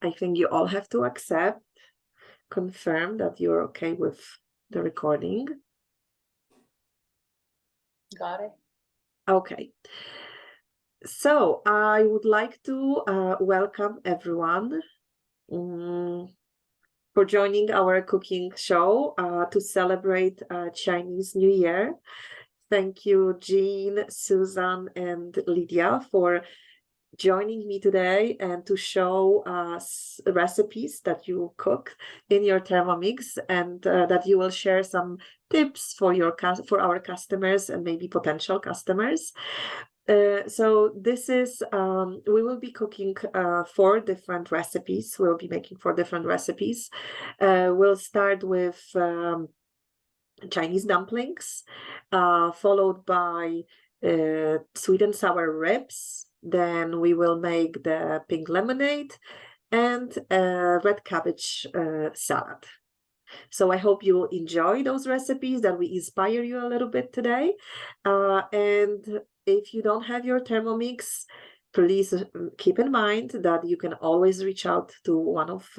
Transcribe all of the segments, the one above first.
I think you all have to accept, confirm that you're okay with the recording. Got it. Okay. So I would like to welcome everyone for joining our cooking show to celebrate Chinese New Year. Thank you, Jean, Susan, and Lydia for joining me today and to show us recipes that you cook in your Thermomix, and that you will share some tips for our customers and maybe potential customers. So this is we will be cooking 4 different recipes. We'll be making 4 different recipes. We'll start with Chinese dumplings, followed by sweet and sour ribs. Then we will make the pink lemonade and red cabbage salad. So I hope you will enjoy those recipes, that we inspire you a little bit today. And if you don't have your Thermomix, please keep in mind that you can always reach out to one of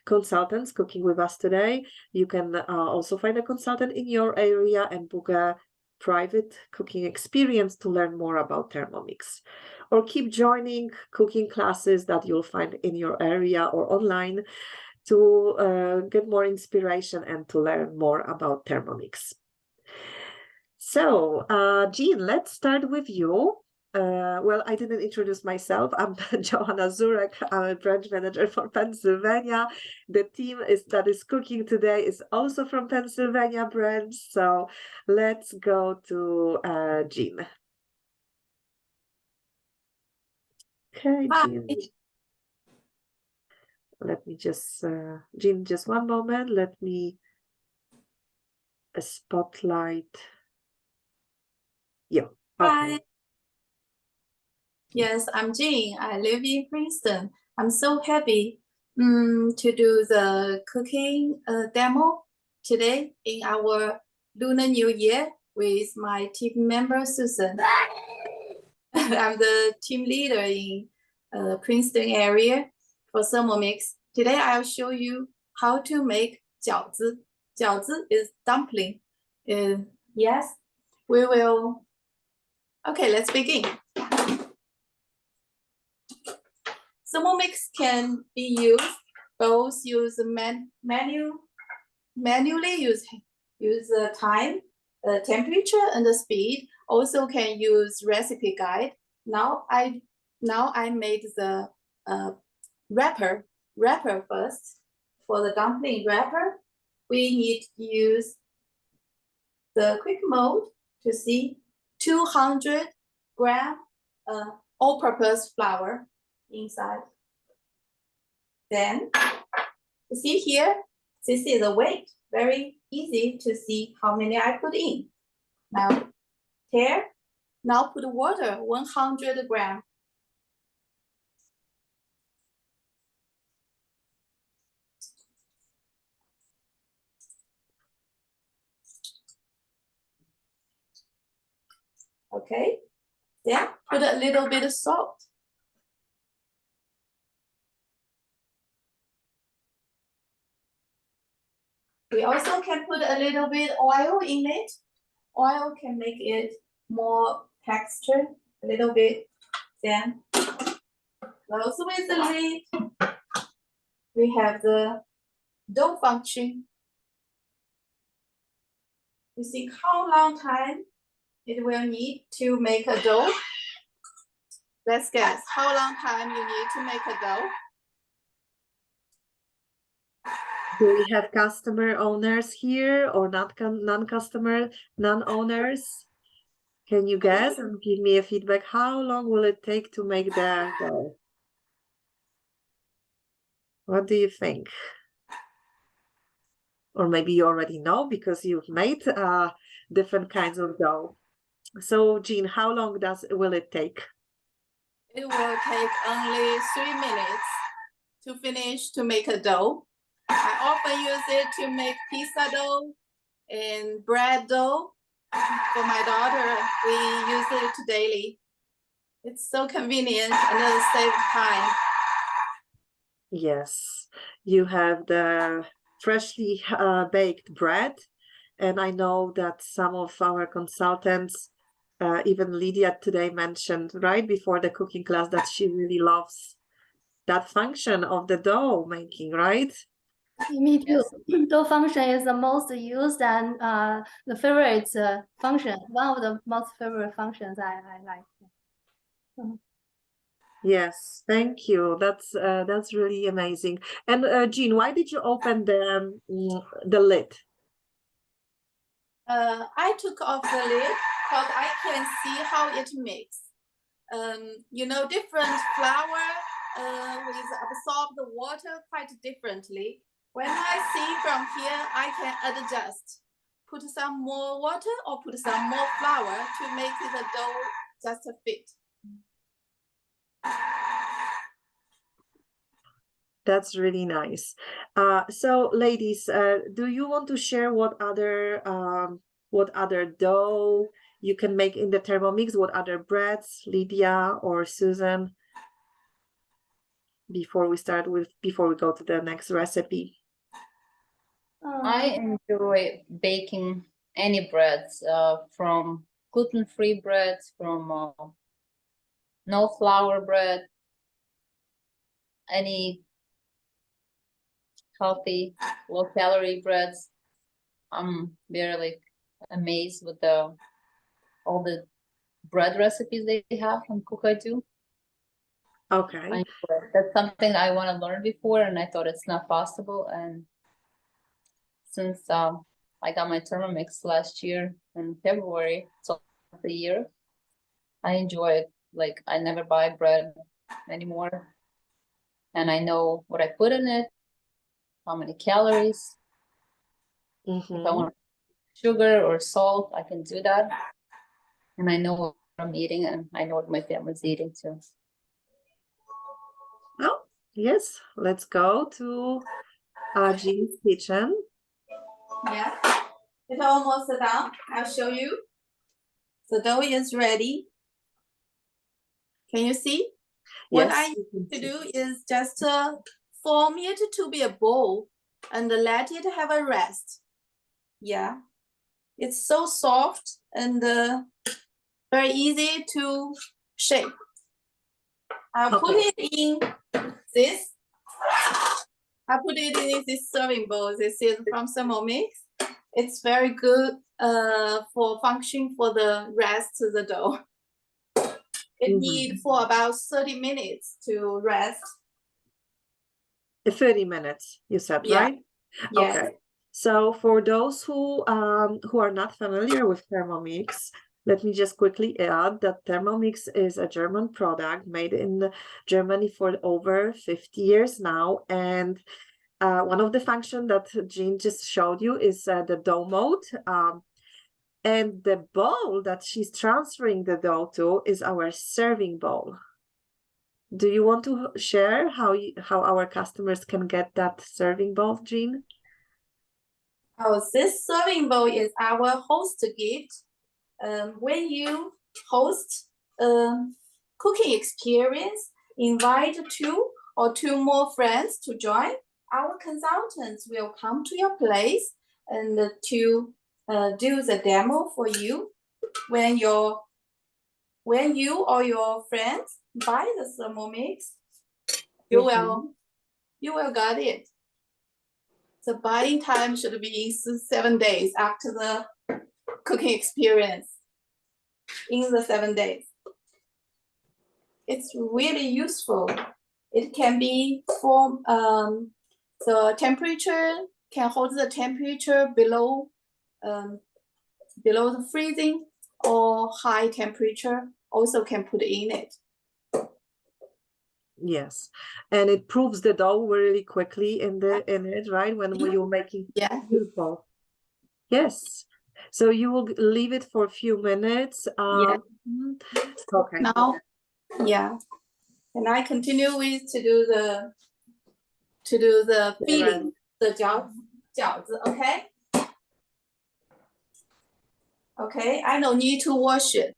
consultants cooking with us today. You can also find a consultant in your area and book a private cooking experience to learn more about Thermomix. Or keep joining cooking classes that you'll find in your area or online to get more inspiration and to learn more about Thermomix. So, Jean, let's start with you. Well, I didn't introduce myself. I'm Johanna Zurek. I'm a branch manager for Pennsylvania. The team that is cooking today is also from Pennsylvania branch. So let's go to Jean. Okay, Jean. Let me just, Jean, just one moment. Let me spotlight. Yeah. Okay. Hi. Yes, I'm Jean. I live in Princeton. I'm so happy to do the cooking demo today in our Lunar New Year with my team member, Susan. I'm the team leader in Princeton area for Thermomix. Today I'll show you how to make 饺子. 饺子 is dumpling. Yes, we will. Okay, let's begin. Thermomix can be used, both use manually use the time, temperature, and the speed. Also can use recipe guide. Now I made the wrapper first. For the dumpling wrapper, we need to use the quick mode to see 200 gram all-purpose flour inside. Then, you see here, this is the weight. Very easy to see how many I put in. Now, here, now put water, 100 gram. Okay, then put a little bit of salt. We also can put a little bit oil in it. Oil can make it more texture, a little bit. Then close with the lid. We have the dough function. You see how long time it will need to make a dough? Let's guess how long time you need to make a dough. Do we have customer owners here or not non-customer, non-owners? Can you guess and give me a feedback? How long will it take to make the dough? What do you think? Or maybe you already know because you've made different kinds of dough. So, Jean, how long will it take? It will take only 3 minutes to finish to make a dough. I often use it to make pizza dough and bread dough. For my daughter, we use it daily. It's so convenient and it'll save time. Yes, you have the freshly baked bread, and I know that some of our consultants, even Lydia today mentioned right before the cooking class that she really loves that function of the dough making, right? Me too. Dough function is the most used and the favorite function. One of the most favorite functions I like. Yes, thank you. That's really amazing. And Jean, why did you open the lid? I took off the lid because I can see how it makes. You know, different flour will absorb the water quite differently. When I see from here, I can adjust. Put some more water or put some more flour to make the dough just fit. That's really nice. So ladies, do you want to share what other dough you can make in the Thermomix? What other breads, Lydia or Susan? Before we go to the next recipe. I enjoy baking any breads, from gluten-free breads, from no flour bread, any healthy, low-calorie breads. I'm very amazed with all the bread recipes they have from Cookidoo. Okay. That's something I want to learn before, and I thought it's not possible. And since I got my Thermomix last year in February, so the year, I enjoy it. Like, I never buy bread anymore, and I know what I put in it, how many calories. If I want sugar or salt, I can do that, and I know what I'm eating, and I know what my family's eating too. Oh, yes, let's go to Jean's kitchen. Yeah, it's almost done. I'll show you. The dough is ready. Can you see? What Yes, I need to do is just form it to be a bowl and let it have a rest. Yeah, it's so soft and very easy to shape. I'll put it in this. I put it in this serving bowl. This is from Thermomix. It's very good for function for the rest of the dough. It needs for about 30 minutes to rest. 30 minutes, you said, Yeah. right? Yes. Okay. So for those who are not familiar with Thermomix, let me just quickly add that Thermomix is a German product made in Germany for over 50 years now. And one of the functions that Jean just showed you is the dough mode. And the bowl that she's transferring the dough to is our serving bowl. Do you want to share how our customers can get that serving bowl, Jean? Oh, this serving bowl is our host gift. When you host cooking experience, invite 2 or 2 more friends to join. Our consultants will come to your place and to do the demo for you. When you or your friends buy the Thermomix, you will get it. The buying time should be 7 days after the cooking experience. In the 7 days, it's really useful. It can be for the temperature, can hold the temperature below the freezing, or high temperature also can put in it. Yes, and it proves the dough really quickly in it, right? When you're making beautiful. Yes. So you will leave it for a few minutes. Okay. Now, yeah, and I continue with to do the filling, the 饺子, okay? Okay, I don't need to wash it.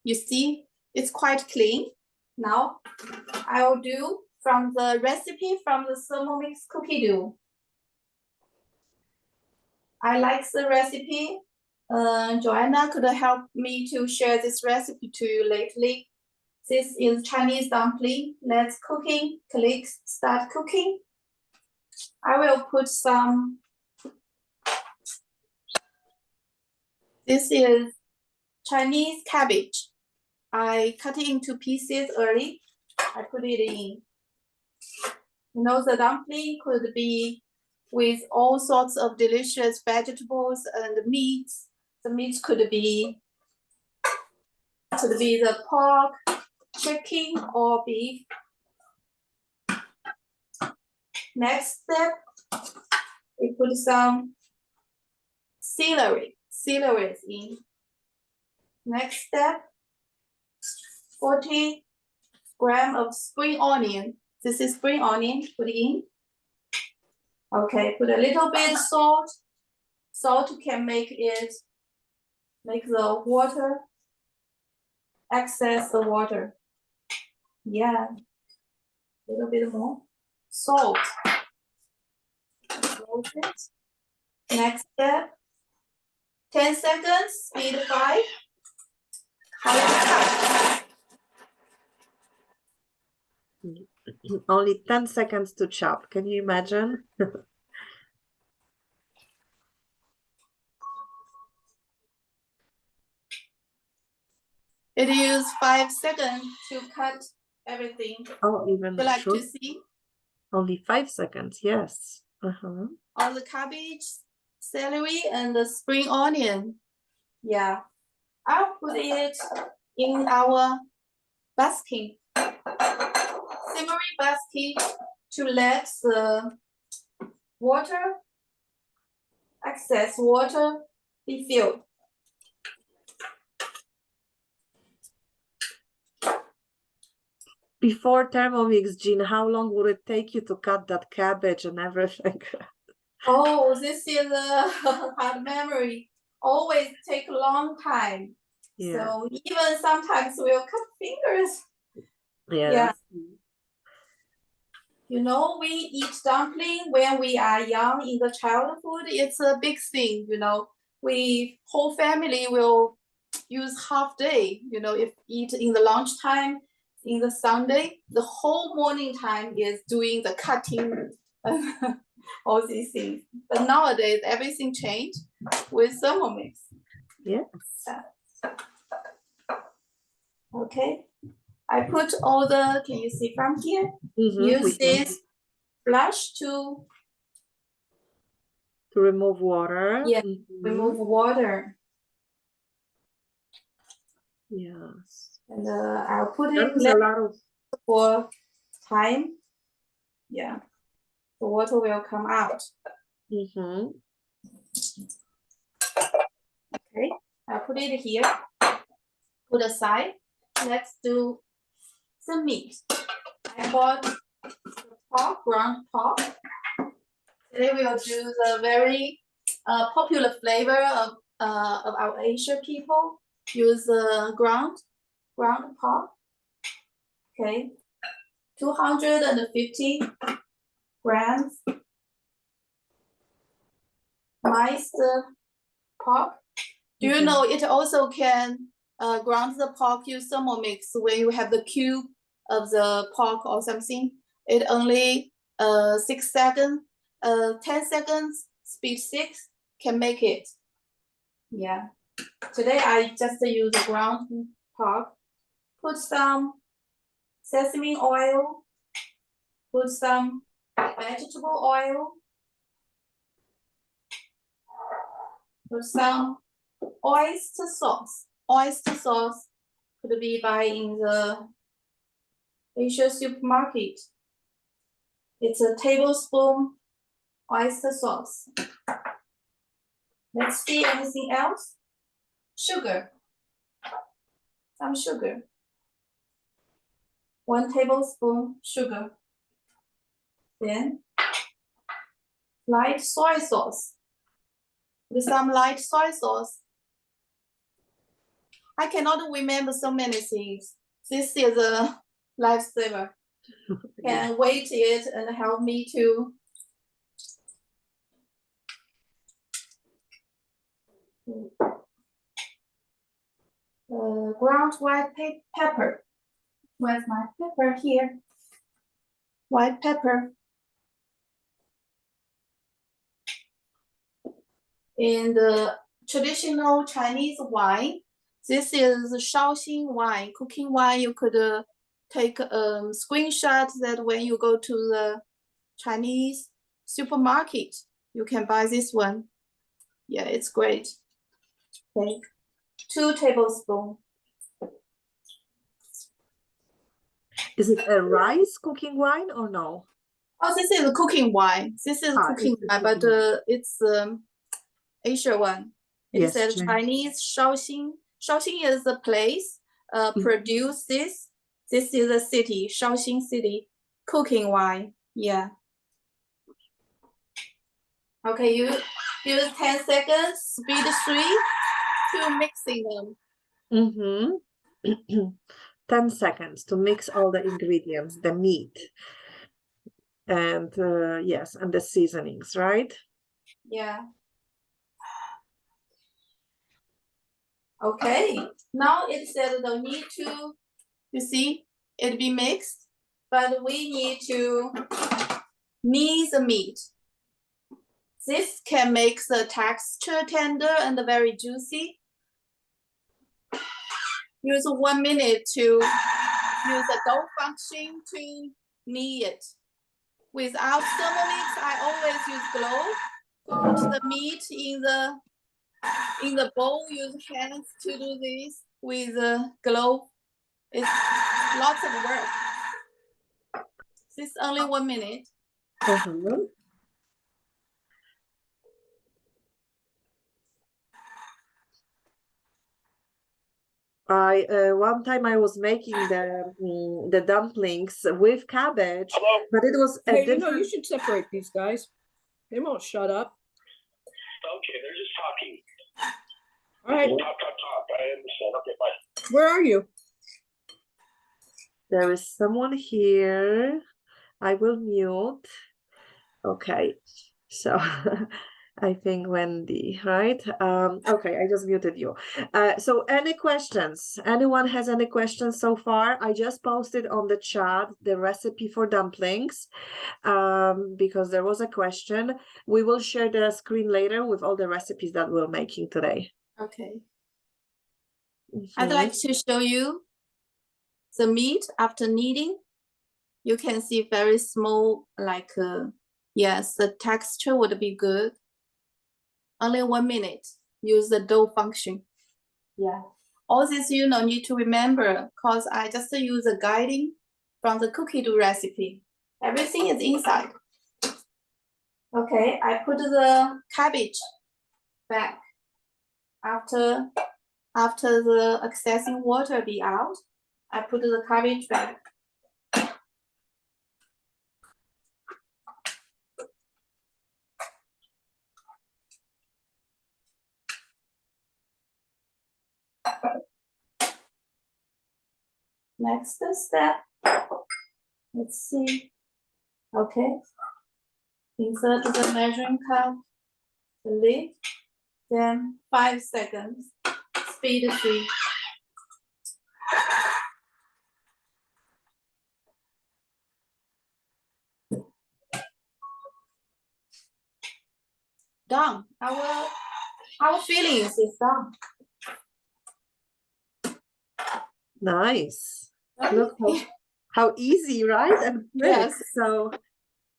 You see, it's quite clean. Now, I will do from the recipe from the Thermomix cookie dough. I like the recipe. Joanna could help me to share this recipe to you lately. This is Chinese dumpling. Let's cooking. Click start cooking. I will put some. This is Chinese cabbage. I cut it into pieces early. I put it in. You know, the dumpling could be with all sorts of delicious vegetables and meats. The meats could be the pork, chicken, or beef. Next step, we put some celery in. Next step, 40 grams of spring onion. This is spring onion, put in. Okay, put a little bit salt. Salt can make the water, access the water. Yeah, a little bit more. Salt. Next step, 10 seconds, speed 5. Only 10 seconds to chop. Can you imagine? It uses 5 seconds to cut everything. Oh, even Would you like sure. to see? Only 5 seconds, yes. All the cabbage, celery, and the spring onion. Yeah. I'll put it in our basket, simmering basket, to let the water, excess water, be filled. Before Thermomix, Jean, how long would it take you to cut that cabbage and everything? Oh, this is a hard memory. Always take a long time. Yeah. So even sometimes we'll cut fingers. Yes. Yeah. You know, we eat dumpling when we are young in the childhood. It's a big thing, you know. We whole family will use half day, you know, if eat in the lunchtime, in the Sunday, the whole morning time is doing the cutting and all these things. But nowadays everything changed with Thermomix. Yes. Okay. I put all the, can you see from here? We Use can. this brush to remove water. Yeah, remove water. Yes. And I'll put That it is a lot of. for time. Yeah, the water will come out. Okay, I'll put it here. Put aside. Let's do the meat. I bought the pork, ground pork. Today we'll do the very popular flavor of our Asian people. Use ground pork. Okay, 250 grams minced pork. Do you know it also can ground the pork, use Thermomix when you have the cube of the pork or something. It only 6 seconds, 10 seconds, speed 6 can make it. Yeah. Today I just use ground pork. Put some sesame oil. Put some vegetable oil. Put some oyster sauce. Oyster sauce could be buy in the Asia supermarket. It's a tablespoon oyster sauce. Let's see anything else. Sugar. Some sugar. 1 tablespoon sugar. Then light soy sauce. With some light soy sauce. I cannot remember so many things. This is a lifesaver. can weight it and help me to ground white pepper. Where's my pepper here? White pepper. In the traditional Chinese wine, this is Shaoxing wine, cooking wine. You could take a screenshot that when you go to the Chinese supermarket, you can buy this one. Yeah, it's great. Okay, 2 tablespoons. Is it a rice cooking wine or no? Oh, this is a cooking wine. This is cooking it's a wine, but cooking wine. it's Asia one. It Yes, says Jane. Chinese Shaoxing. Shaoxing is the place produce this. This is a city, Shaoxing city, cooking wine. Yeah. Okay, you use 10 seconds, speed 3 to mixing them. Mm-hmm. 10 seconds to mix all the ingredients, the meat, and yes, and the seasonings, right? Yeah. Okay, now it says don't need to, you see, it be mixed, but we need to knead the meat. This can make the texture tender and very juicy. Use 1 minute to use the dough function to knead it. Without Thermomix, I always use glove to put the meat in the bowl. Use hands to do this with the glove. It's lots of work. This is only 1 minute. Mm-hmm. One time I was making the dumplings with cabbage, Hello? but it was a Hey, you different. know, you should separate these guys. They won't shut up. Okay, they're just talking. All right, Talk. I understand. Okay, bye. where are you? There is someone here. I will mute. Okay, so I think Wendy, right? Okay, I just muted you. So any questions? Anyone has any questions so far? I just posted on the chat the recipe for dumplings because there was a question. We will share the screen later with all the recipes that we're making today. Okay. I'd like to show you the meat after kneading. You can see very small, like, yes, the texture would be good. Only 1 minute, use the dough function. Yeah, all this you know need to remember because I just use the guiding from the cookie dough recipe. Everything is inside. Okay, I put the cabbage back. After the excessive water be out, I put the cabbage back. Next step, let's see. Okay, insert the measuring cup, the lid, then 5 seconds, speed 3. Done. Our fillings is done. Nice. Look how easy, right? And quick. Yes. So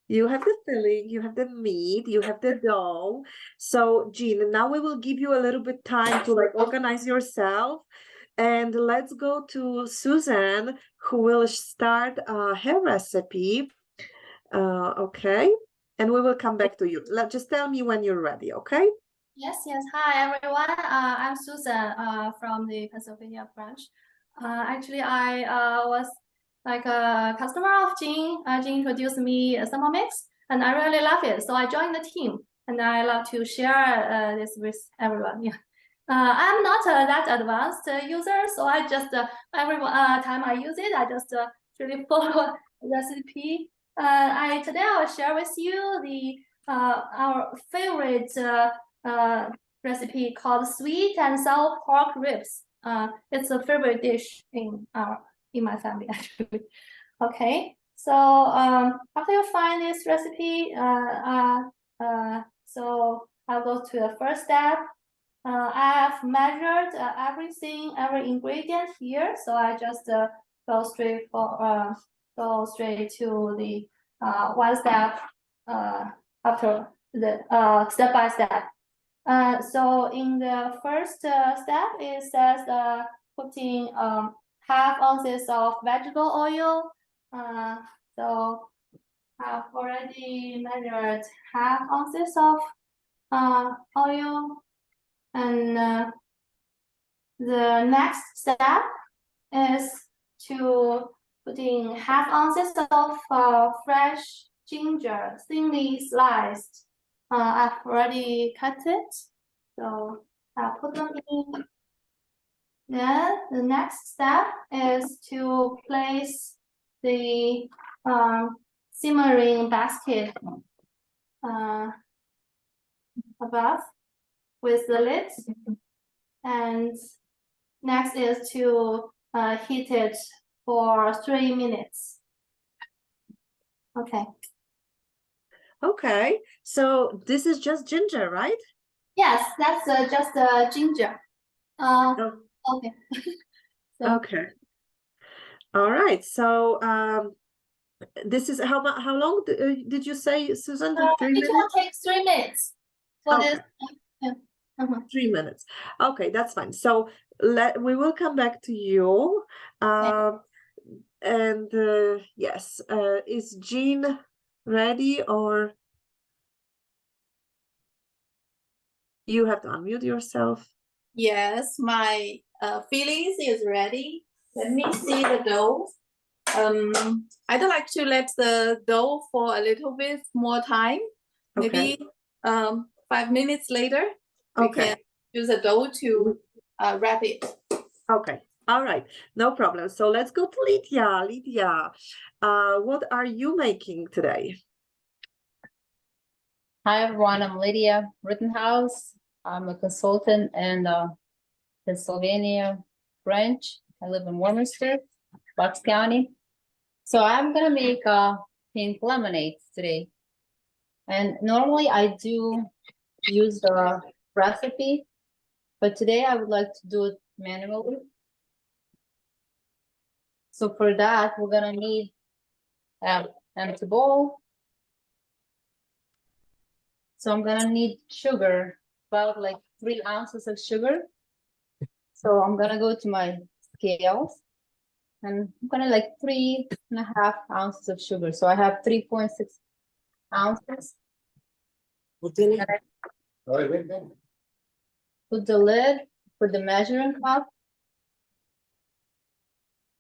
you have the filling, you have the meat, you have the dough. So Jean, now we will give you a little bit time to like organize yourself. And let's go to Susan, who will start her recipe. Okay. And we will come back to you. Just tell me when you're ready, okay? Yes. Hi, everyone. I'm Susan from the Pennsylvania branch. Actually, I was like a customer of Jean. Jean introduced me Thermomix, and I really love it. So I joined the team, and I love to share this with everyone. Yeah. I'm not that advanced user, so I just every time I use it, I just really follow recipe. Today I will share with you the our favorite recipe called sweet and sour pork ribs. It's a favorite dish in my family actually. Okay, so after you find this recipe, so I'll go to the first step. I have measured everything, every ingredient here, so I just go straight to the one step after the step by step. So in the first step, it says putting half ounces of vegetable oil. So I've already measured half ounces of oil, and the next step is to putting half ounces of fresh ginger, thinly sliced. I've already cut it, so I'll put them in. Then the next step is to place the simmering basket above with the lid, and next is to heat it for 3 minutes. Okay. Okay, so this is just ginger, right? Yes, that's just ginger. Oh, Okay. So okay. All right. So this is how long did you say, Susan? 3 it will minutes? take 3 minutes for this. Okay. Uh-huh. 3 minutes. Okay, that's fine. So we will come back to you. And yes, is Jean ready, or you have to unmute yourself? Yes, my fillings is ready. Let me see the dough. I'd like to let the dough for a little bit more time. Okay. Maybe 5 minutes later, we Okay. can use the dough to wrap it. Okay. All right. No problem. So let's go to Lydia. Lydia, what are you making today? Hi everyone, I'm Lydia Rittenhouse. I'm a consultant in Pennsylvania branch. I live in Warminster, Bucks County. So I'm gonna make pink lemonade today. And normally I do use the recipe, but today I would like to do it manually. So for that, we're gonna need an empty bowl. So I'm gonna need sugar, about like 3 ounces of sugar. So I'm gonna go to my scales, and I'm gonna like 3.5 ounces of sugar. So I have 3.6 ounces. And I put the lid, put the measuring cup,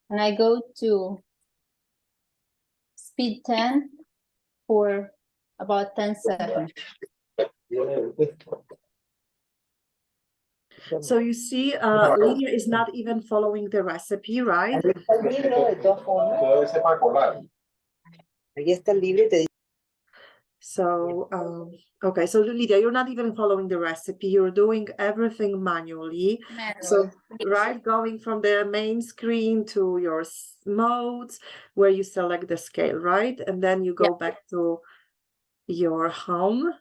and I go to speed 10 for about 10 seconds. So you see, Lydia is not even following the recipe, right? So, okay, so Lydia, you're not even following the recipe. You're doing everything manually. So, right, going from the main screen to your modes where you select the scale, right? And then you go back to your home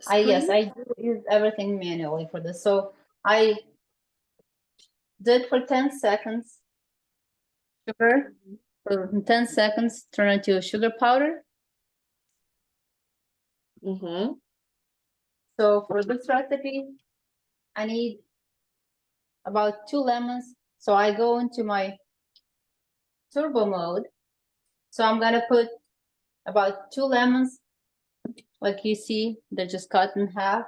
screen. Yes, I do use everything manually for this. So I did for 10 seconds sugar, for 10 seconds turn into sugar powder. Mm-hmm. So for this recipe, I need about 2 lemons. So I go into my turbo mode. So I'm gonna put about 2 lemons. Like you see, they're just cut in half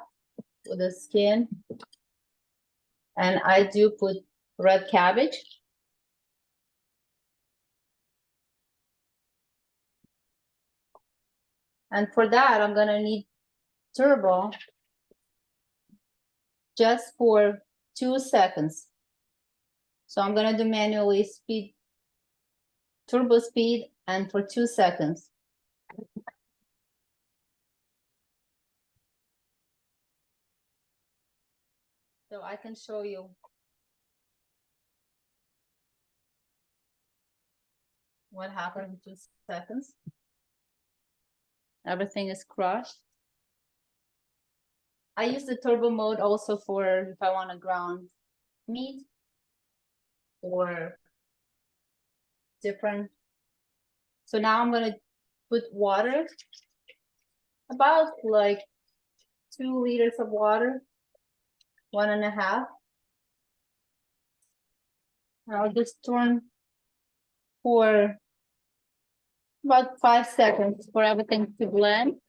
with the skin. And I do put red cabbage. And for that, I'm gonna need turbo just for 2 seconds. So I'm gonna do manually speed turbo speed and for 2 seconds. So I can show you what happened in 2 seconds. Everything is crushed. I use the turbo mode also for if I want to ground meat or different. So now I'm gonna put water, about like 2 liters of water, 1.5. I'll just turn for about 5 seconds for everything to blend.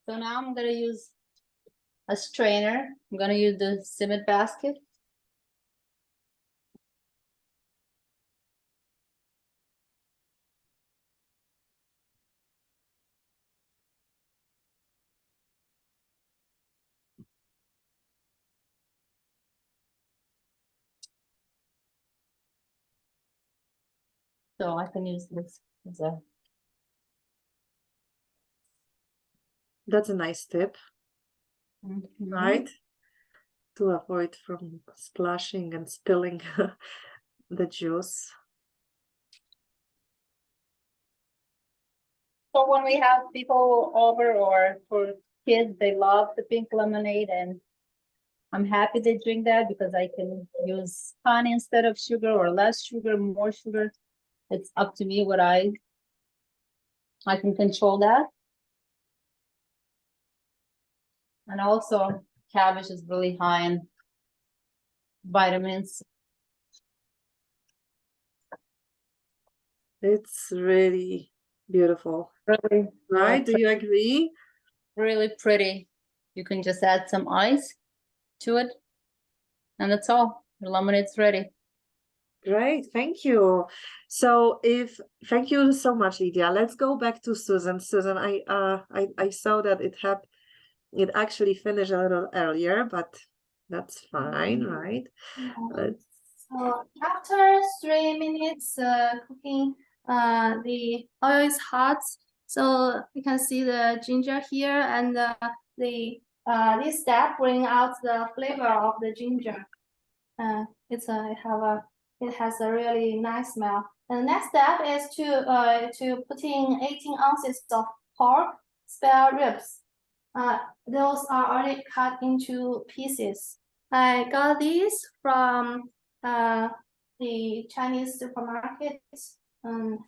So now I'm gonna use a strainer. I'm gonna use the cement basket. So I can use this as a That's a nice tip, right? To avoid from splashing and spilling the juice. So when we have people over or for kids, they love the pink lemonade, and I'm happy they drink that because I can use honey instead of sugar or less sugar, more sugar. It's up to me what I can control that. And also cabbage is really high in vitamins. It's really beautiful, Really, right? Do you agree? really pretty. You can just add some ice to it, and that's all. The lemonade's ready. Great, thank you. So thank you so much, Lydia. Let's go back to Susan. Susan, I saw that it actually finished a little earlier, but that's fine, right? Let's So after 3 minutes cooking, the oil is hot. So you can see the ginger here, and this step bring out the flavor of the ginger. It has a really nice smell. And the next step is to put in 18 ounces of pork spare ribs. Those are already cut into pieces. I got these from the Chinese supermarket. So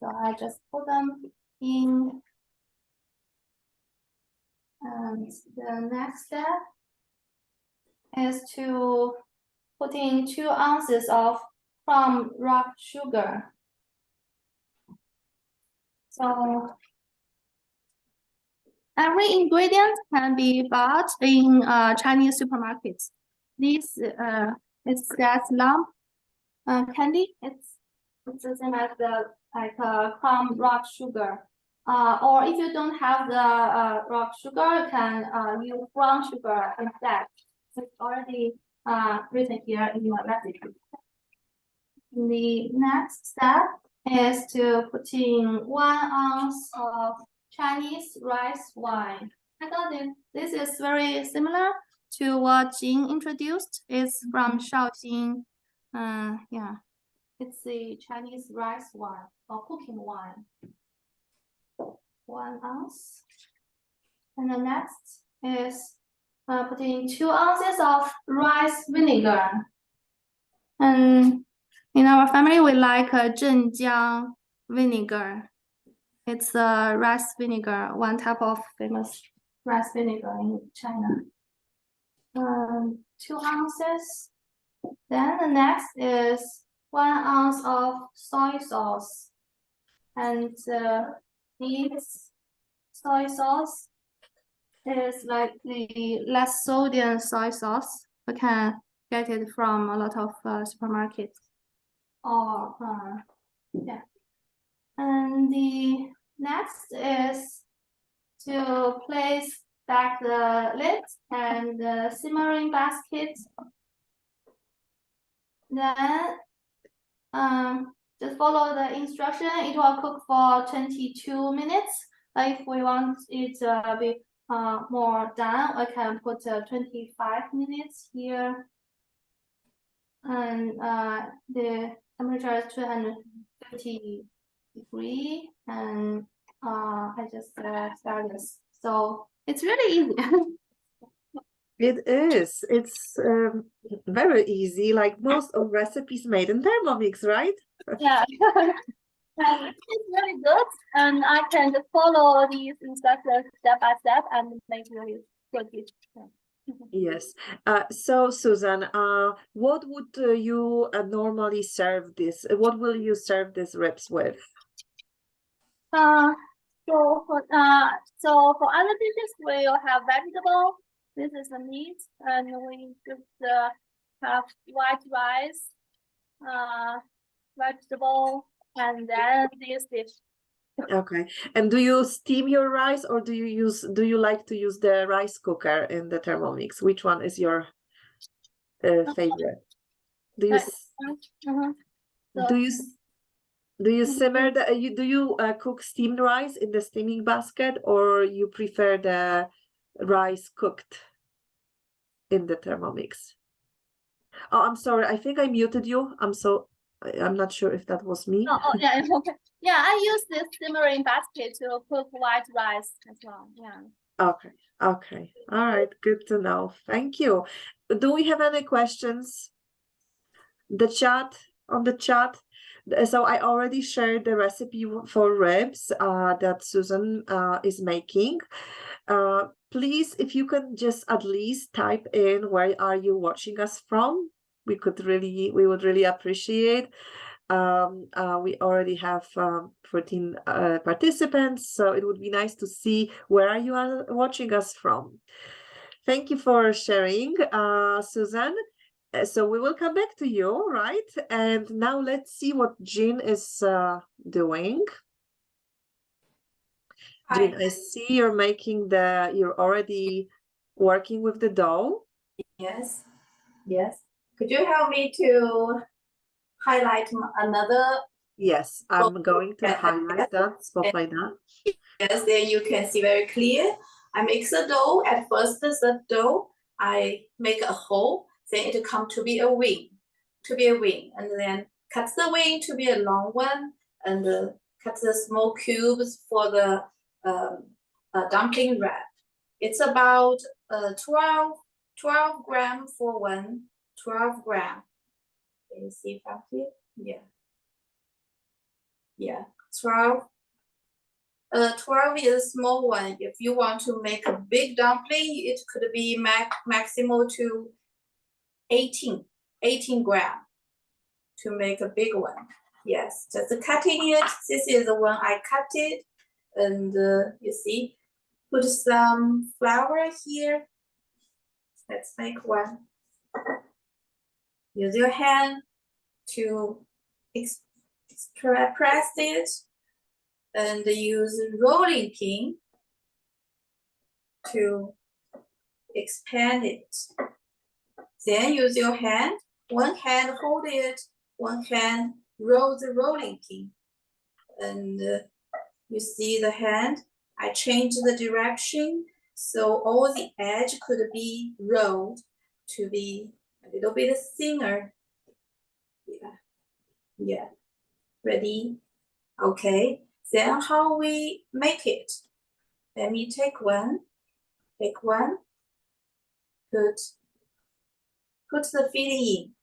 I just put them in. And the next step is to put in 2 ounces of crumb rock sugar. So every ingredient can be bought in Chinese supermarkets. This is that lump candy. It's the same as the crumb rock sugar. Or if you don't have the rock sugar, you can use brown sugar instead. It's already written here in your recipe. The next step is to put in 1 ounce of Chinese rice wine. I thought this is very similar to what Jing introduced. It's from Shaoxing. Yeah, it's the Chinese rice wine or cooking wine. 1 ounce. And the next is putting 2 ounces of rice vinegar. And in our family, we like Zhenjiang vinegar. It's a rice vinegar, one type of famous rice vinegar in China. 2 ounces. Then the next is 1 ounce of soy sauce. And this soy sauce is like the less sodium soy sauce. We can get it from a lot of supermarkets. Or yeah. And the next is to place back the lid and the simmering basket. Then just follow the instruction. It will cook for 22 minutes. If we want it to be more done, we can put 25 minutes here. And the temperature is 250 degrees, and I just start this. So it's really easy. It is. It's very easy, like most of recipes made in Thermomix, right? Yeah. And it's really good, and I can just follow these instructions step by step and make really good dish. Yes. So Susan, what would you normally serve this? What will you serve these ribs with? So for other dishes, we'll have vegetable. This is the meat, and we just have white rice, vegetable, and then this dish. Okay. And do you steam your rice, or do you like to use the rice cooker in the Thermomix? Which one is your favorite? Do you do you do you simmer the do you cook steamed rice in the steaming basket, or you prefer the rice cooked in the Thermomix? Oh, I'm sorry. I think I muted you. I'm not sure if that was me. Oh yeah, okay. Yeah, I use this simmering basket to cook white rice as well. Yeah. Okay. Okay. All right. Good to know. Thank you. Do we have any questions? On the chat. So I already shared the recipe for ribs that Susan is making. Please, if you can just at least type in where are you watching us from, we would really appreciate. We already have 14 participants, so it would be nice to see where are you watching us from. Thank you for sharing, Susan. So we will come back to you, right? And now let's see what Jean is doing. Jean, I see you're you're already working with the dough. Yes, yes. Could you help me to highlight another? Yes, I'm going to Yeah. highlight that, spot like that. Yes, there you can see very clear. I mix the dough. At first, the dough, I make a hole, then it come to be a wing, and then cut the wing to be a long one, and cut the small cubes for the dumpling wrap. It's about 12 grams for one, 12 grams. Can you see from here? Yeah. Yeah, 12. 12 is a small one. If you want to make a big dumpling, it could be maximal to 18 grams to make a big one. Yes, just cutting it. This is the one I cut it. And you see, put some flour here. Let's make one. Use your hand to press it. And use rolling pin to expand it. Then use your hand. One hand hold it, one hand roll the rolling pin. And you see the hand, I change the direction so all the edge could be rolled to be a little bit thinner. Yeah. Ready? Okay. Then how we make it? Let me take one. Put the filling in.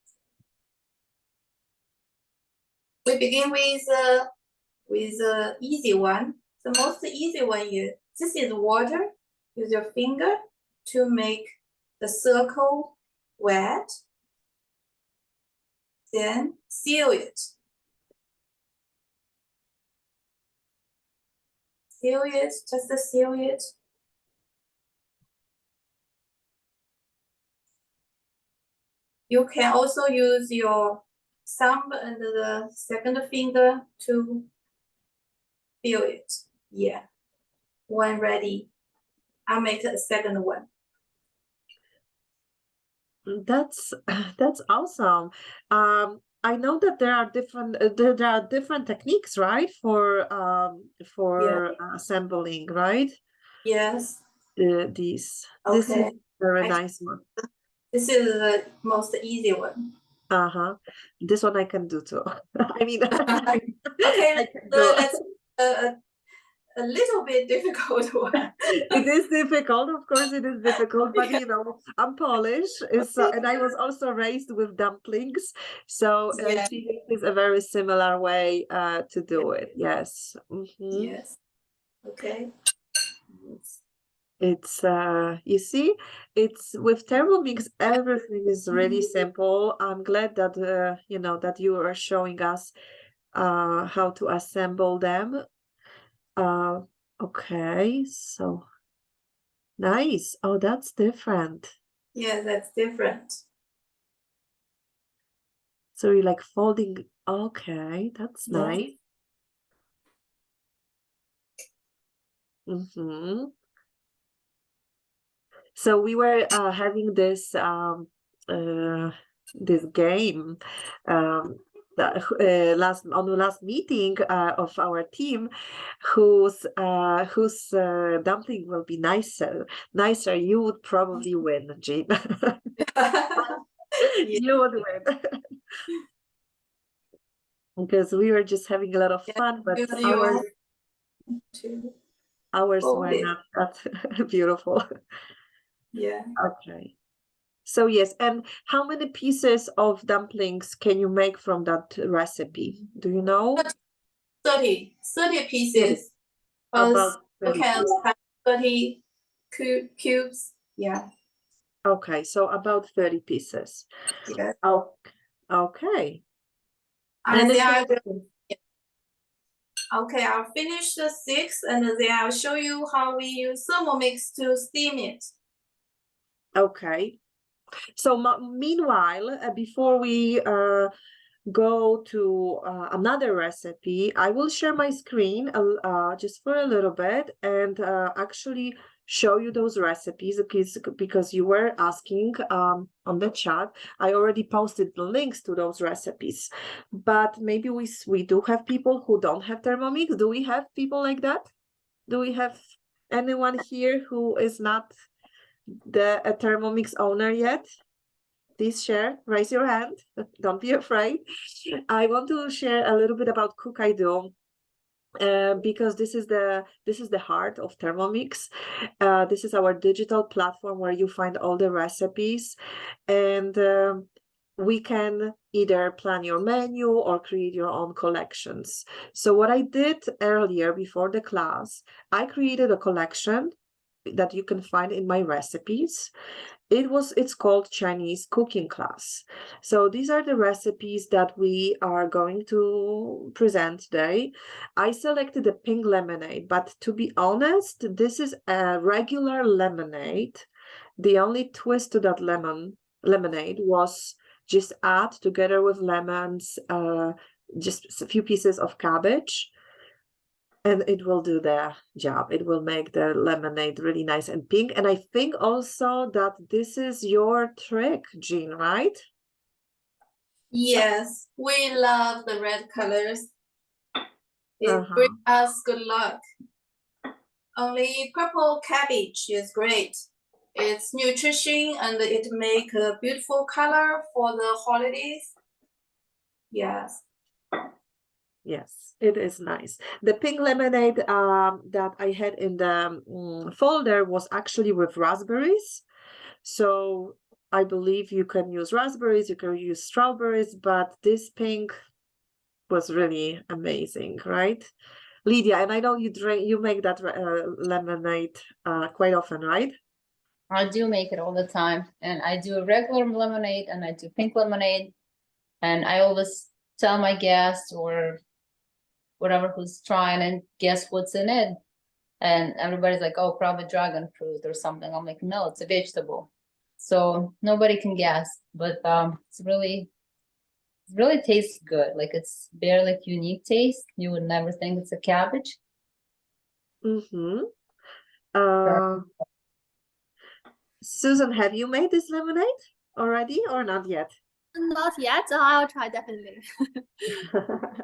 We begin with the easy one. The most easy one is this is water. Use your finger to make the circle wet. Then seal it. Just seal it. You can also use your thumb and the second finger to feel it. Yeah. one ready, I'll make a second one. That's awesome. I know that there are different there are different techniques, right, for assembling, right? Yes. This is Okay. very nice one. This is the most easy one. This one I can do too. I mean, Okay, I can so do. let's a little bit difficult one. It is difficult, of course it is difficult, but you know, I'm Polish, and I was also raised with dumplings, so I Yeah. think it is a very similar way to do it. Yes. Yes. Okay. It's you see, it's with Thermomix, everything is really simple. I'm glad that you know that you are showing us how to assemble them. Okay, so nice. Oh, that's different. Yeah, that's different. So you're like folding. Okay, that's Yeah. nice. So we were having this this game that, on the last meeting of our team, whose dumpling will be nicer. You would probably win, Jean. You would win. Because we were just having a lot of fun, but ours were not that beautiful. Yeah. Okay. So yes, and how many pieces of dumplings can you make from that recipe? Do you know? 30 pieces. About You 30 can pieces. cut 30 cubes. Yeah. Okay, so about 30 pieces. Yeah. Oh, okay. And And then I'll finish the 6 and then I'll show you how we use Thermomix to steam it. okay. So meanwhile, before we go to another recipe, I will share my screen just for a little bit and actually show you those recipes because you were asking on the chat. I already posted the links to those recipes, but maybe we do have people who don't have Thermomix. Do we have people like that? Do we have anyone here who is not a Thermomix owner yet? Please share, raise your hand. Don't be afraid. I want to share a little bit about Cook I Do. Because this is the heart of Thermomix. This is our digital platform where you find all the recipes, and we can either plan your menu or create your own collections. So what I did earlier before the class, I created a collection that you can find in my recipes. It's called Chinese cooking class. So these are the recipes that we are going to present today. I selected a pink lemonade, but to be honest, this is a regular lemonade. The only twist to that lemonade was just add together with lemons just a few pieces of cabbage, and it will do the job. It will make the lemonade really nice and pink. And I think also that this is your trick, Jean, right? Yes, we love the red colors. It brings us good luck. Only purple cabbage is great. It's nutrition and it make a beautiful color for the holidays. Yes. Yes, it is nice. The pink lemonade that I had in the folder was actually with raspberries. So I believe you can use raspberries, you can use strawberries, but this pink was really amazing, right? Lydia, and I know you make that lemonade quite often, right? I do make it all the time, and I do a regular lemonade and I do pink lemonade, and I always tell my guests or whatever who's trying and guess what's in it, and everybody's like, oh, probably dragon fruit or something. I'm like, no, it's a vegetable, so nobody can guess, but it really tastes good. Like, it's very like unique taste. You would never think it's a cabbage. Susan, have you made this lemonade already or not yet? Not yet. I'll try definitely.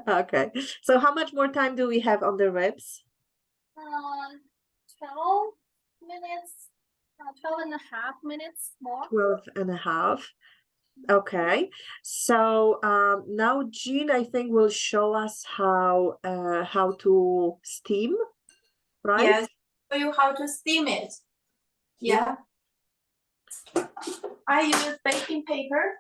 Okay. So how much more time do we have on the ribs? 12 minutes, 12 and a half minutes more. 12 and a half. Okay. So now Jean, I think, will show us how to steam, right? Yes, show you how to steam it. Yeah. I use baking paper,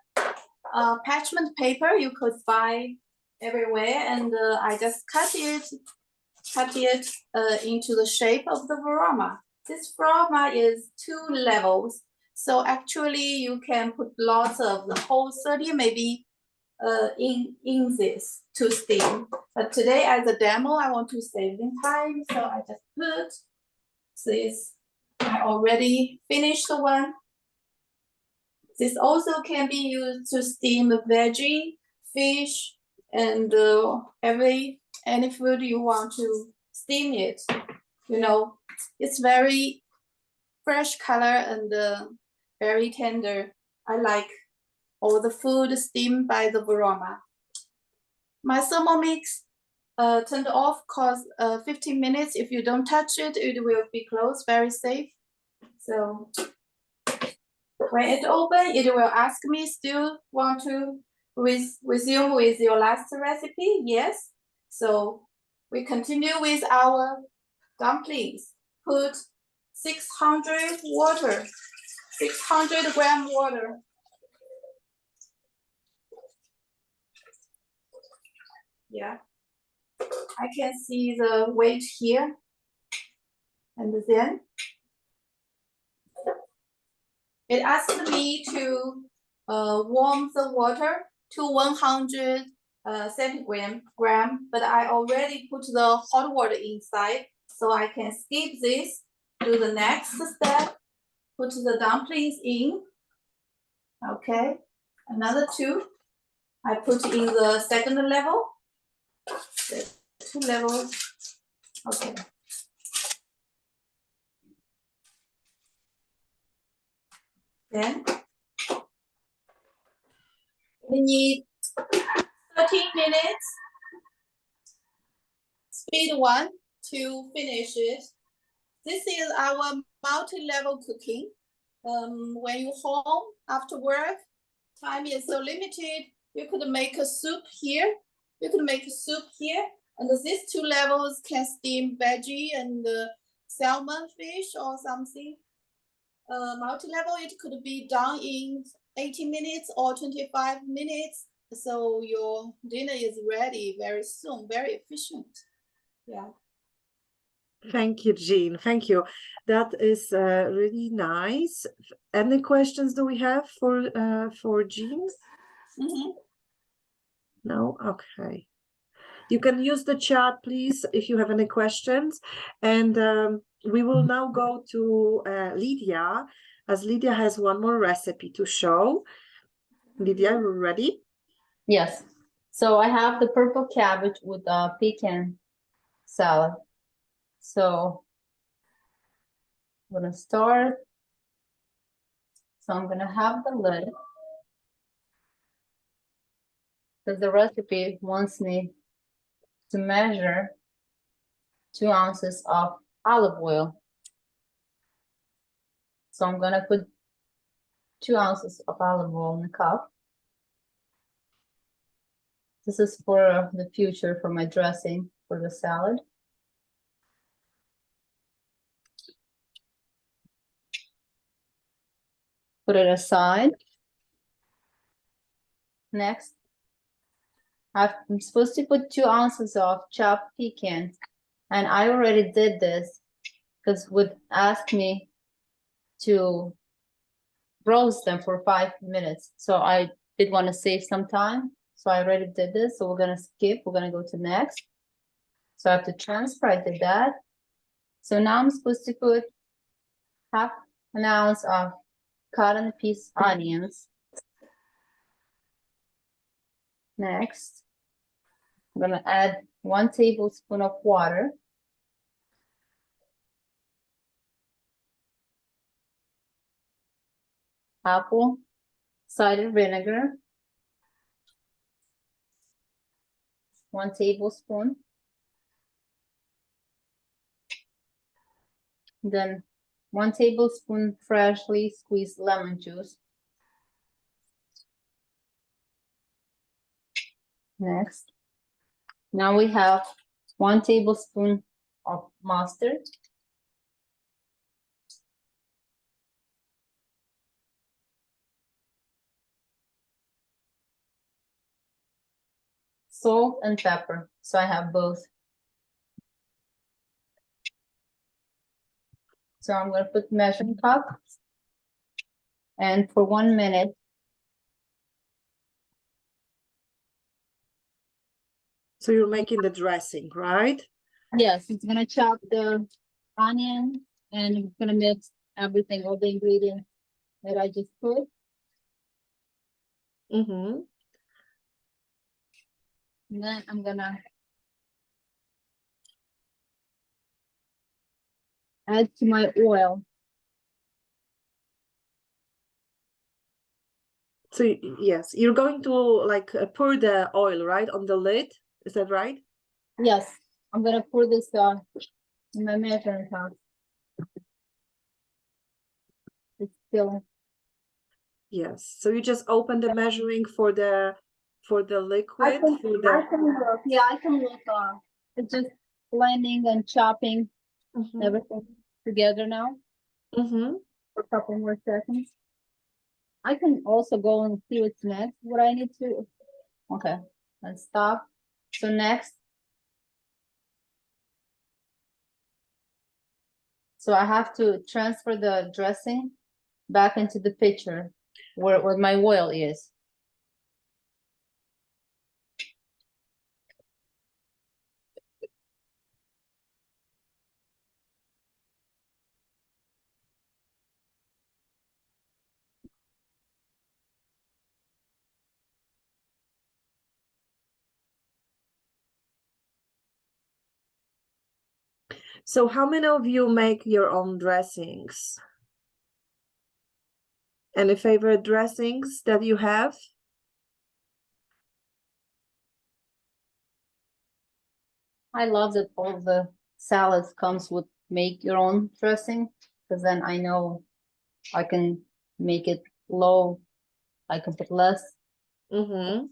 parchment paper you could buy everywhere, and I just cut it into the shape of the varama. This varama is 2 levels, so actually you can put lots of the whole 30 maybe in this to steam. But today as a demo, I want to save in time, so I just put this. I already finished the one. This also can be used to steam veggie, fish, and any food you want to steam it. You know, it's very fresh color and very tender. I like all the food steamed by the varama. My Thermomix turned off cause 15 minutes. If you don't touch it, it will be closed, very safe. So when it open, it will ask me, still want to resume with your last recipe? Yes. So we continue with our dumplings. Put 600 water, 600 gram water. Yeah, I can see the weight here. And then it asked me to warm the water to 100 centigram, but I already put the hot water inside, so I can skip this, do the next step, put the dumplings in. Okay, another 2. I put in the second level, 2 levels. Okay. Then we need 13 minutes, speed 1 to finish it. This is our multi-level cooking. When you home after work, time is so limited, you could make a soup here. You could make a soup here, and these 2 levels can steam veggie and salmon, fish, or something. Multi-level, it could be done in 80 minutes or 25 minutes. So your dinner is ready very soon, very efficient. Yeah. Thank you, Jean. Thank you. That is really nice. Any questions do we have for Jean? No? Okay. You can use the chat, please, if you have any questions. And we will now go to Lydia, as Lydia has one more recipe to show. Lydia, you ready? Yes. So I have the purple cabbage with pecan salad. So I'm gonna start. So I'm gonna have the lid, because the recipe wants me to measure 2 ounces of olive oil. So I'm gonna put 2 ounces of olive oil in a cup. This is for the future, for my dressing for the salad. Put it aside. Next, I'm supposed to put 2 ounces of chopped pecan, and I already did this because it would ask me to roast them for 5 minutes. So I did want to save some time. So I already did this. So we're gonna skip. We're gonna go to next. So I have to transfer. I did that. So now I'm supposed to put half an ounce of cut and piece onions. Next, I'm gonna add 1 tablespoon of water. apple cider vinegar, 1 tablespoon. Then 1 tablespoon freshly squeezed lemon juice. Next, now we have 1 tablespoon of mustard. Salt and pepper, so I have both. So I'm going to put measuring cup, and for 1 minute, So you're making the dressing, right? yes, it's gonna chop the onion and it's gonna mix everything, all the ingredients that I just put. Mm-hmm. And then I'm gonna add to my oil. So yes, you're going to like pour the oil, right, on the lid. Is that right? Yes, I'm gonna pour this in my measuring cup. It's still, Yes. So you just open the measuring for the liquid. I can look, yeah, I can look. It's just blending and chopping Mhm. everything together now Mm-hmm. for a couple more seconds. I can also go and see what's next. What I need to, okay, let's stop. So next, so I have to transfer the dressing back into the pitcher where my oil is. So how many of you make your own dressings? Any favorite dressings that you have? I love that all the salads comes with make your own dressing, because then I know I can make it low. I can put less Mm-hmm.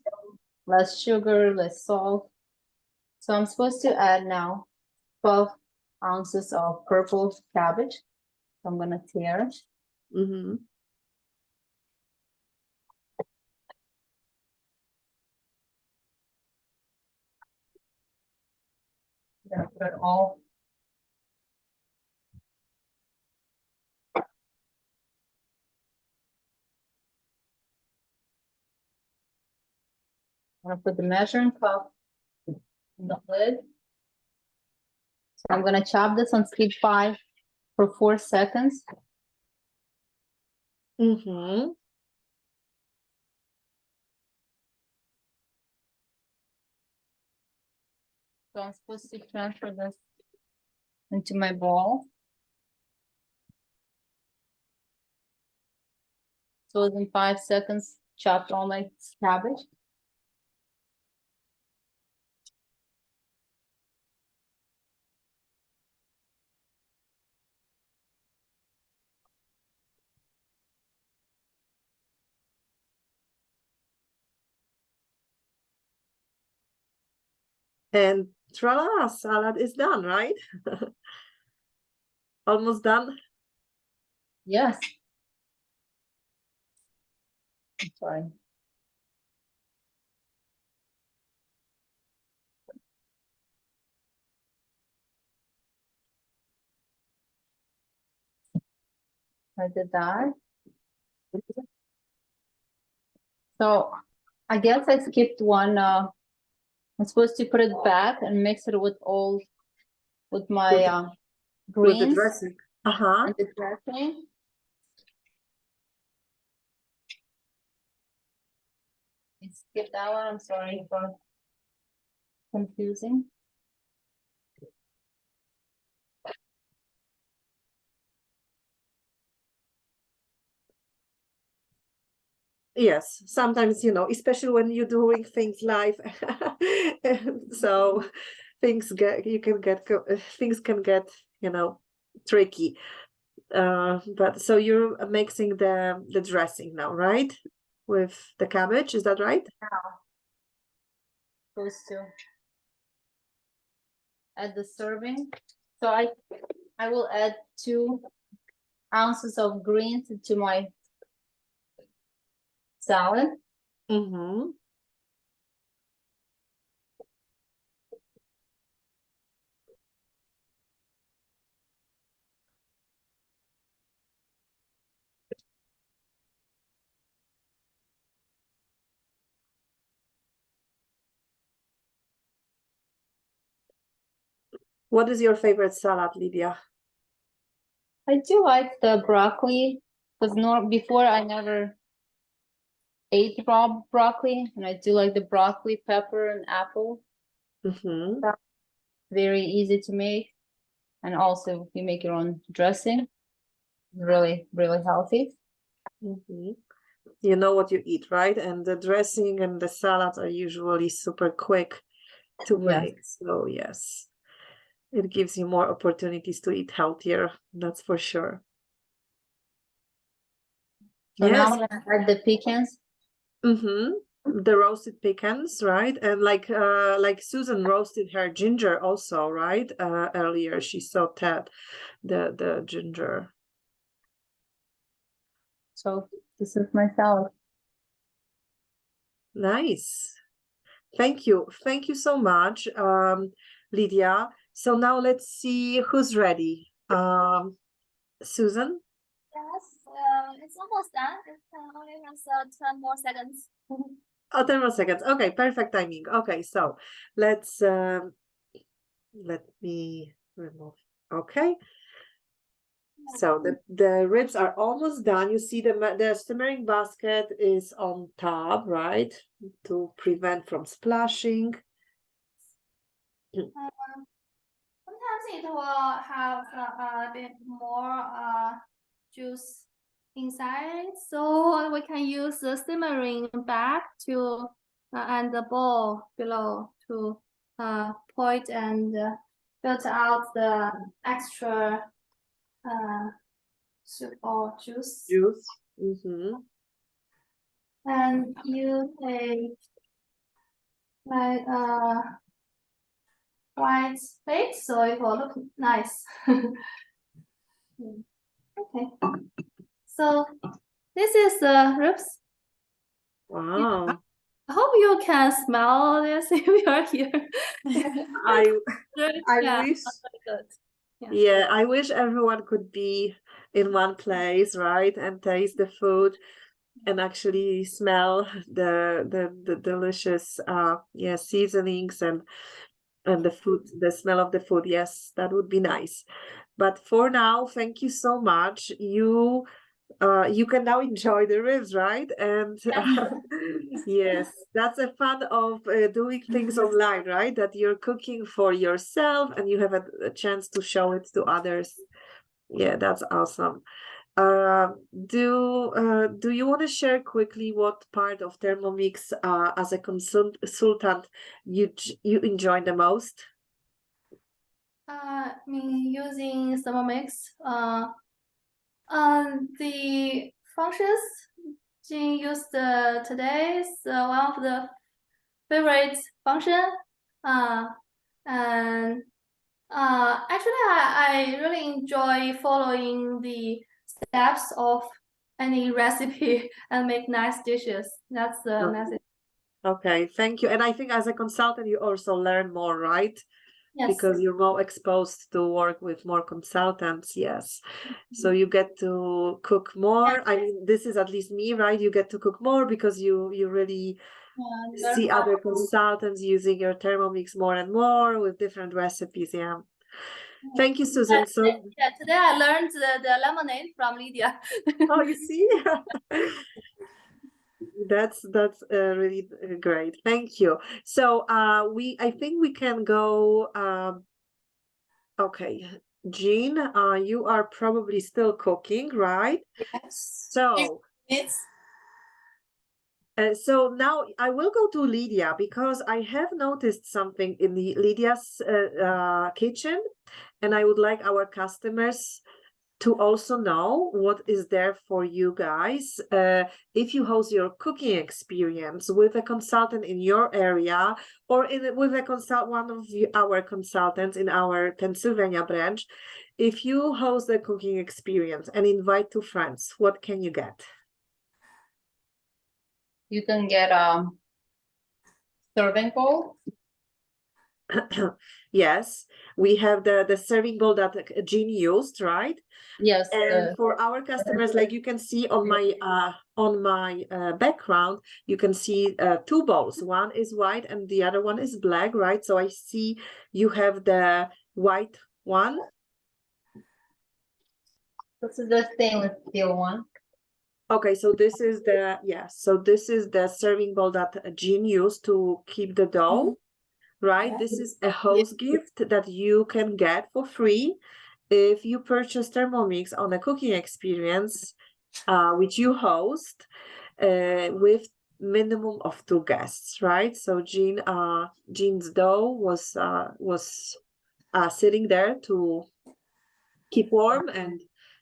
sugar, less salt. So I'm supposed to add now 12 ounces of purple cabbage. So I'm gonna tear. Mm-hmm. Gonna put it all. I'm gonna put the measuring cup in the lid. So I'm gonna chop this on speed 5 for 4 seconds. Mm-hmm. So I'm supposed to transfer this into my bowl. So within 5 seconds, chopped all my cabbage. And tra-la, salad is done, right? Almost done. Yes. I'm sorry. I did that. So I guess I skipped one. I'm supposed to put it back and mix it with all with my With the greens dressing. Uh-huh. and the dressing. I skipped that one. I'm sorry for confusing. Yes, sometimes, you know, especially when you're doing things live, so things can get, you know, tricky. But so you're mixing the dressing now, right? With the cabbage, is that right? Those two. Add the serving. So I will add 2 ounces of greens to my salad. Mm-hmm. What is your favorite salad, Lydia? I do like the broccoli, because before I never ate raw broccoli, and I do like the broccoli, pepper, and apple. Mm-hmm. Very easy to make, and also you make your own dressing. Really, really healthy. Mm-hmm. You know what you eat, right? And the dressing and the salads are usually super quick to Yes. make. So yes, it gives you more opportunities to eat healthier. That's for sure. So Yes. now I'm gonna add the pecans. Mm-hmm. The roasted pecans, right? And like Susan roasted her ginger also, right? Earlier she sauteed the ginger. So this is my salad. Nice. Thank you. Thank you so much, Lydia. So now let's see who's ready. Susan? Yes, it's almost done. It only has 10 more seconds. Oh, 10 more seconds. Okay, perfect timing. Okay, so let's let me remove. Okay. So the ribs are almost done. You see the simmering basket is on top, right? To prevent from splashing. Sometimes it will have a bit more juice inside, so we can use the simmering bag to and the bowl below to point and filter out the extra soup or juice. Juice. Mm-hmm. And you take like white plate, so it will look nice. Okay. So this is the ribs. Wow. I hope you can smell this if you are here. I Yeah, wish. very good. Yeah, I wish everyone could be in one place, right? And taste the food and actually smell the delicious seasonings and the food, the smell of the food. Yes, that would be nice. But for now, thank you so much. You can now enjoy the ribs, right? And yes, that's the fun of doing things online, right? That you're cooking for yourself and you have a chance to show it to others. Yeah, that's awesome. Do you want to share quickly what part of Thermomix as a consultant you enjoy the most? I mean, using Thermomix, the functions Jing used today is one of the favorite function. And actually, I really enjoy following the steps of any recipe and make nice dishes. That's the message. Okay, thank you. And I think as a consultant, you also learn more, right? Yes. Because you're more exposed to work with more consultants, yes. So you get to cook more. I mean, this is at least me, right? You get to cook more because you really see other consultants using your Thermomix more and more with different recipes. Yeah. Thank you, Susan. So yeah, today I learned the lemonade from Lydia. oh, you see. That's really great. Thank you. So I think we can go. Okay, Jean, you are probably still cooking, right? Yes. So It's So now I will go to Lydia because I have noticed something in Lydia's kitchen, and I would like our customers to also know what is there for you guys. If you host your cooking experience with a consultant in your area or with one of our consultants in our Pennsylvania branch, if you host a cooking experience and invite 2 friends, what can you get? You can get serving bowl. Yes, we have the serving bowl that Jean used, right? Yes. And for our customers, like you can see on my background, you can see 2 bowls. One is white and the other one is black, right? So I see you have the white one. This is the stainless steel one. Okay, so this is this is the serving bowl that Jean used to keep the dough, right? Yeah. This is a host gift that you can get for free if you purchase Thermomix on a cooking experience, which you host with minimum of 2 guests, right? So Jean's dough was sitting there to keep warm and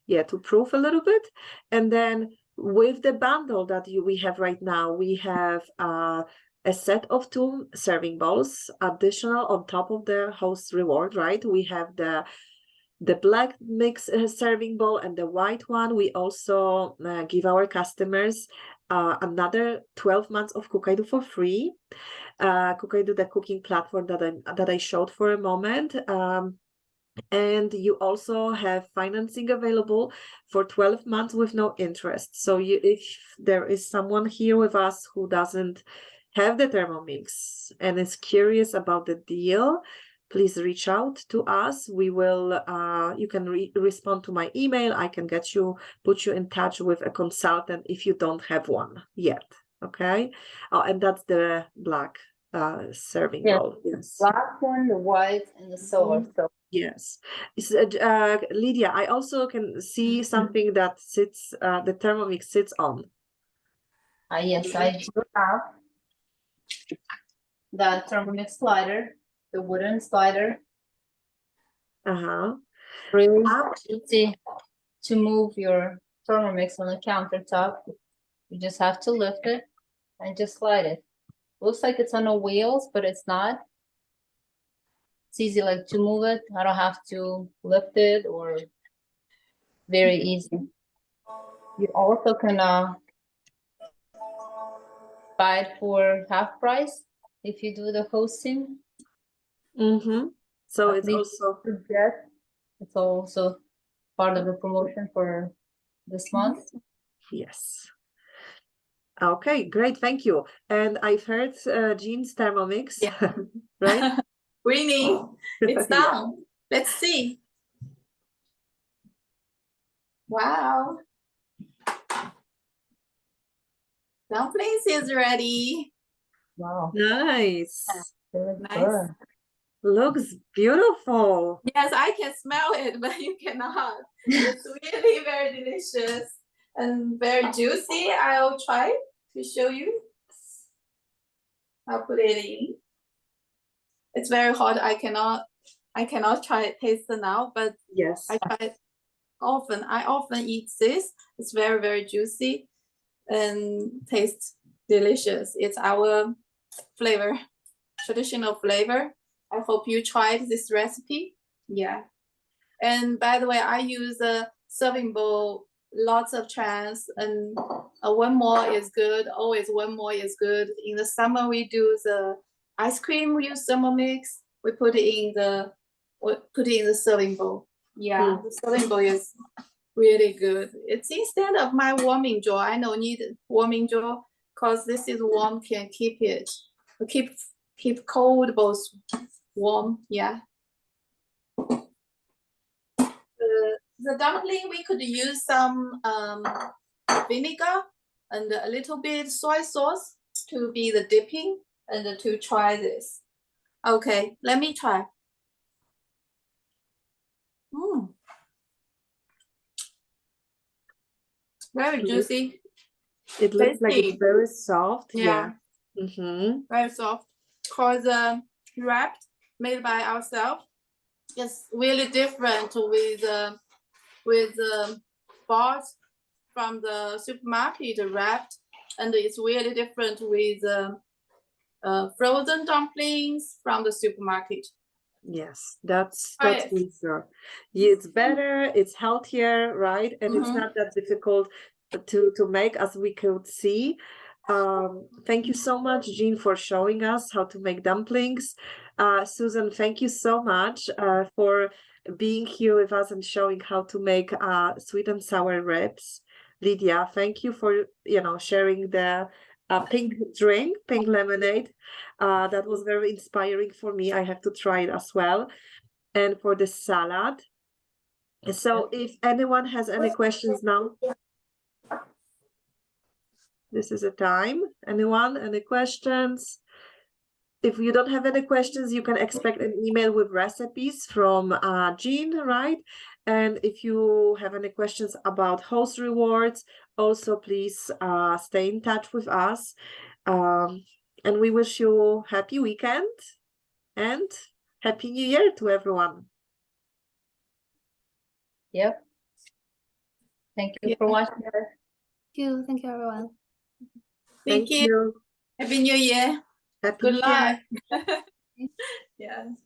to proof a little bit, and then with the bundle that we have right now, we have a set of 2 serving bowls additional on top of the host reward, right? We have the black mix serving bowl and the white one. We also give our customers another 12 months of Cookaido for free. Cookaido, the cooking platform that I showed for a moment. And you also have financing available for 12 months with no interest. So if there is someone here with us who doesn't have the Thermomix and is curious about the deal, please reach out to us. We will, you can respond to my email. I can put you in touch with a consultant if you don't have one yet. Okay. Oh, and that's the black serving bowl. Yes. Black one, the white, and the silver. So yes. Lydia, I also can see something that sits, the Thermomix sits on. yes, I do have the Thermomix slider, the wooden slider. Really easy to move your Thermomix on the countertop. You just have to lift it and just slide it. Looks like it's on the wheels, but it's not. It's easy like to move it. I don't have to lift it, or very easy. You also can buy it for half price if you do the hosting. So it's also part of the promotion for this month. Yes. Okay, great, thank you. And I've heard Jean's Thermomix, right? Winnie, it's done. Let's see. Wow. Dumplings is ready. Wow. Nice. Nice. Looks beautiful. Yes, I can smell it, but you cannot. It's really very delicious and very juicy. I'll try to show you. I'll put it in. It's very hot. I cannot try it taste it now, but yes, I try it often. I often eat this. It's very, very juicy and tastes delicious. It's our flavor, traditional flavor. I hope you tried this recipe. Yeah. And by the way, I use a serving bowl lots of chance, and one more is good. Always one more is good. In the summer, we do the ice cream. We use Thermomix. We put it in the serving bowl. Yeah, the serving bowl is really good. It's instead of my warming jar. I don't need warming jar because this is warm. Can keep it, keep cold both warm. Yeah. The dumpling, we could use some vinegar and a little bit soy sauce to be the dipping and to try this. Okay, let me try. Very juicy. It looks like it's tasty. very soft. Yeah. Mm-hmm. Very soft. Cause the wrap made by ourselves is really different with the bought from the supermarket wrapped, and it's really different with frozen dumplings from the supermarket. Yes, that's Right. for sure. Yeah, it's better, it's healthier, right? And it's Mhm. not that difficult to make, as we could see. Thank you so much, Jean, for showing us how to make dumplings. Susan, thank you so much for being here with us and showing how to make sweet and sour ribs. Lydia, thank you for sharing the pink drink, pink lemonade. That was very inspiring for me. I have to try it as well. And for the salad. So if anyone has any questions now, this is a time. Anyone, any questions? If you don't have any questions, you can expect an email with recipes from Jean, right? And if you have any questions about host rewards, also please stay in touch with us. And we wish you happy weekend and Happy New Year to everyone. Yep. Thank you Yeah. for watching. Thank you, everyone. Thank you. Happy New Year. Happy Good New Year. luck. Yeah.